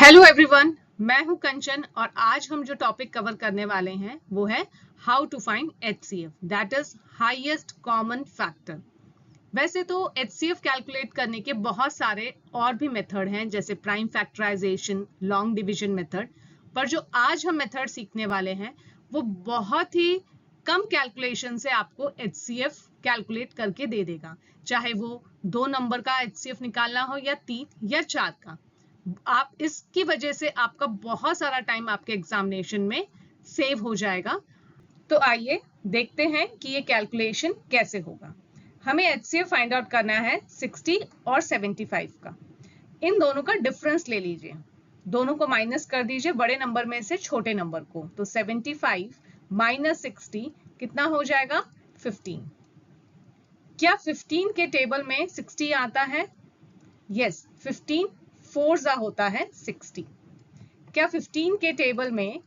Hello everyone, मैं हूं कंचन और आज हम जो टॉपिक कवर करने वाले हैं वो है how to find HCF, that is highest common factor. वैसे तो एचसीएफ कैलकुलेट करने के बहुत सारे और भी मेथड हैं, जैसे prime factorisation, long division method, पर जो आज हम मेथड सीखने वाले हैं वो बहुत ही कम कैलकुलेशन से आपको एचसीएफ कैलकुलेट करके दे देगा, चाहे वो 2 नंबर का एचसीएफ निकालना हो या 3 या 4 का। आप इसकी वजह से आपका बहुत सारा टाइम आपके एग्जामिनेशन में सेव हो जाएगा। तो आइए देखते हैं कि ये कैलकुलेशन कैसे होगा। हमें एचसीएफ फाइंड आउट करना है 60 और 75 का। इन दोनों का डिफरेंस ले लीजिए, दोनों को माइनस कर दीजिए बड़े नंबर में से छोटे नंबर को। तो 75 माइनस 60 कितना हो जाएगा? 15। क्या 15 के टेबल में 60 आता है? यस, 15 4 होता है 60। क्या 15 के टेबल में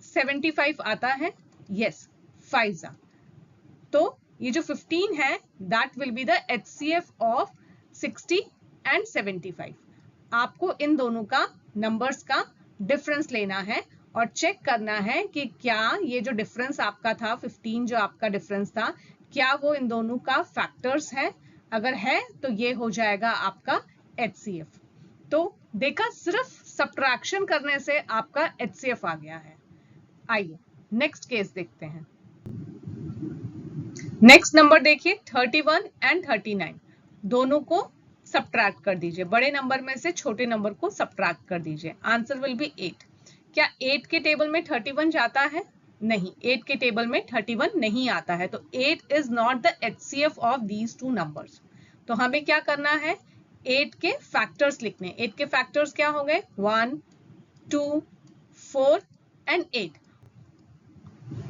75 आता है? यस, 5। तो ये जो 15 है that will be the HCF of 60 and 75। आपको इन दोनों का नंबर्स का डिफरेंस लेना है और चेक करना है कि क्या ये जो डिफरेंस आपका था 15 जो आपका डिफरेंस था, क्या वो इन दोनों का फैक्टर्स है। अगर है तो ये हो जाएगा आपका एचसीएफ। तो देखा, सिर्फ सब्ट्रैक्शन करने से आपका एचसीएफ आ गया है। आइए नेक्स्ट केस देखते हैं। नेक्स्ट नंबर देखिए, 31 एंड 39 दोनों को सब्ट्रैक्ट कर दीजिए, बड़े नंबर में से छोटे नंबर को सब्ट्रैक्ट कर दीजिए। Answer will be 8। क्या 8 के टेबल में 31 जाता है? नहीं, 8 के टेबल में 31 नहीं आता है, तो 8 is not the HCF of these two numbers. तो हमें क्या करना है? 8 के फैक्टर्स लिखने। 8 के फैक्टर्स क्या हो गए? 1, 2, 4 एंड 8।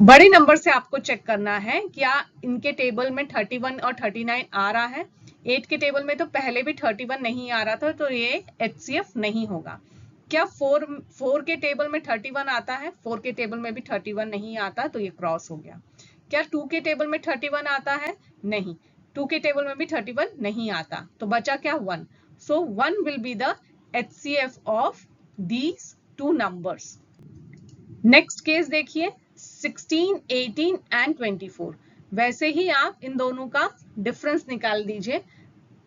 बड़े नंबर से आपको चेक करना है क्या इनके टेबल में 31 और 39 आ रहा है। 8 के टेबल में तो पहले भी 31 नहीं आ रहा था, तो ये एचसीएफ नहीं होगा। क्या 4 के टेबल में 31 आता है? 4 के टेबल में भी 31 नहीं आता, तो ये क्रॉस हो गया। क्या 2 के टेबल में 31 आता है? नहीं, 2 के टेबल में भी 31 नहीं आता, तो बचा क्या? 1। सो 1 will be the HCF of these two numbers. Next case देखिए, 16, 18 एंड 24। वैसे ही आप इन दोनों का डिफरेंस निकाल दीजिए।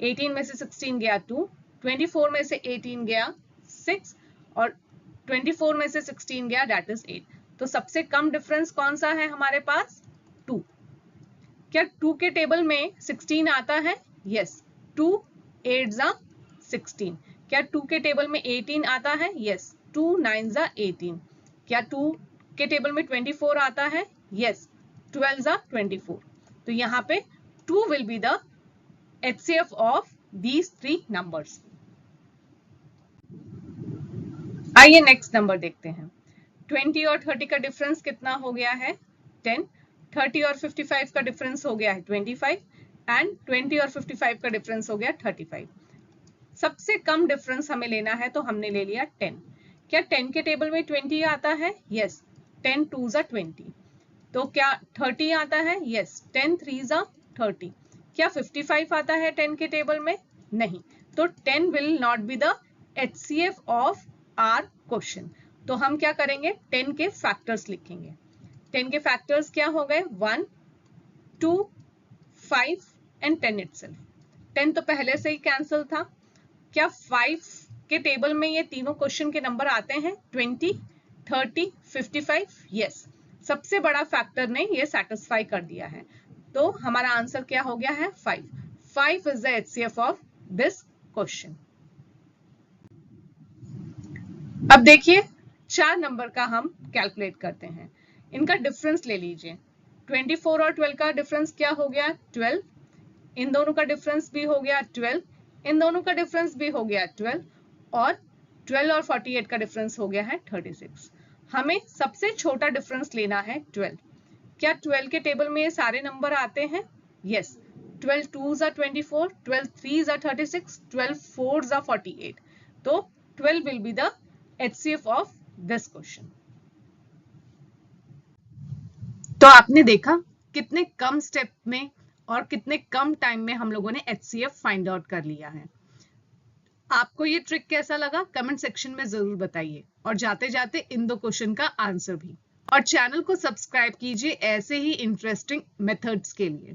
18 में से 16 गया 2, 24 में से 18 गया 6 और 24 में से 16 गया दैट इज 8। तो सबसे कम डिफरेंस कौन सा है हमारे पास? 2। क्या 2 के टेबल में 16 आता है? यस, 2 8 जा 16। क्या 2 के टेबल में 18 आता है? यस, 2 9 जा 18। क्या 2 के टेबल में 24 आता है? यस, 12 जा 24। तो यहाँ पे 2 will be the HCF of these 3 numbers. आइए नेक्स्ट नंबर देखते हैं। 20 और 30 का डिफरेंस कितना हो गया है? 10। 30 और 55 का डिफरेंस हो गया है 25 एंड 20 और 55 का डिफरेंस हो गया 35। सबसे कम डिफरेंस हमें लेना है, तो हमने ले लिया 10। क्या 10 के टेबल में 20 आता है? यस, 10 2 जा 20। तो क्या 30 आता है? यस, 10 3 जा 30। क्या 55 आता है 10 के टेबल में? नहीं, तो 10 will not be the HCF of our question. तो हम क्या करेंगे? 10 के फैक्टर्स लिखेंगे। 10 के फैक्टर्स क्या हो गए? 1, 2, 5 एंड 10 इटसेल्फ। 10 तो पहले से ही कैंसिल था। क्या 5 के टेबल में ये तीनों क्वेश्चन के नंबर आते हैं? 20, 30, 55? यस, सबसे बड़ा फैक्टर ने ये सेटिस्फाई कर दिया है, तो हमारा आंसर क्या हो गया है? 5। 5 is the HCF of this question. अब देखिए 4 नंबर का हम कैलकुलेट करते हैं। इनका डिफरेंस ले लीजिए। 24 और 12 का डिफरेंस क्या हो गया? 12। इन दोनों का डिफरेंस भी हो गया 12। इन दोनों का डिफरेंस भी हो गया 12 और 12 और 48 का डिफरेंस हो गया है 36। हमें सबसे छोटा डिफरेंस लेना है 12। क्या 12 के टेबल में ये सारे नंबर आते हैं? यस, 12 2 जा 24, 12 3 जा 36, 12 4 जा 48। तो 12 will be the HCF of this question. तो आपने देखा कितने कम स्टेप में और कितने कम टाइम में हम लोगों ने एचसीएफ फाइंड आउट कर लिया है। आपको ये ट्रिक कैसा लगा कमेंट सेक्शन में जरूर बताइए, और जाते जाते इन 2 क्वेश्चन का आंसर भी। और चैनल को सब्सक्राइब कीजिए ऐसे ही इंटरेस्टिंग मेथड्स के लिए।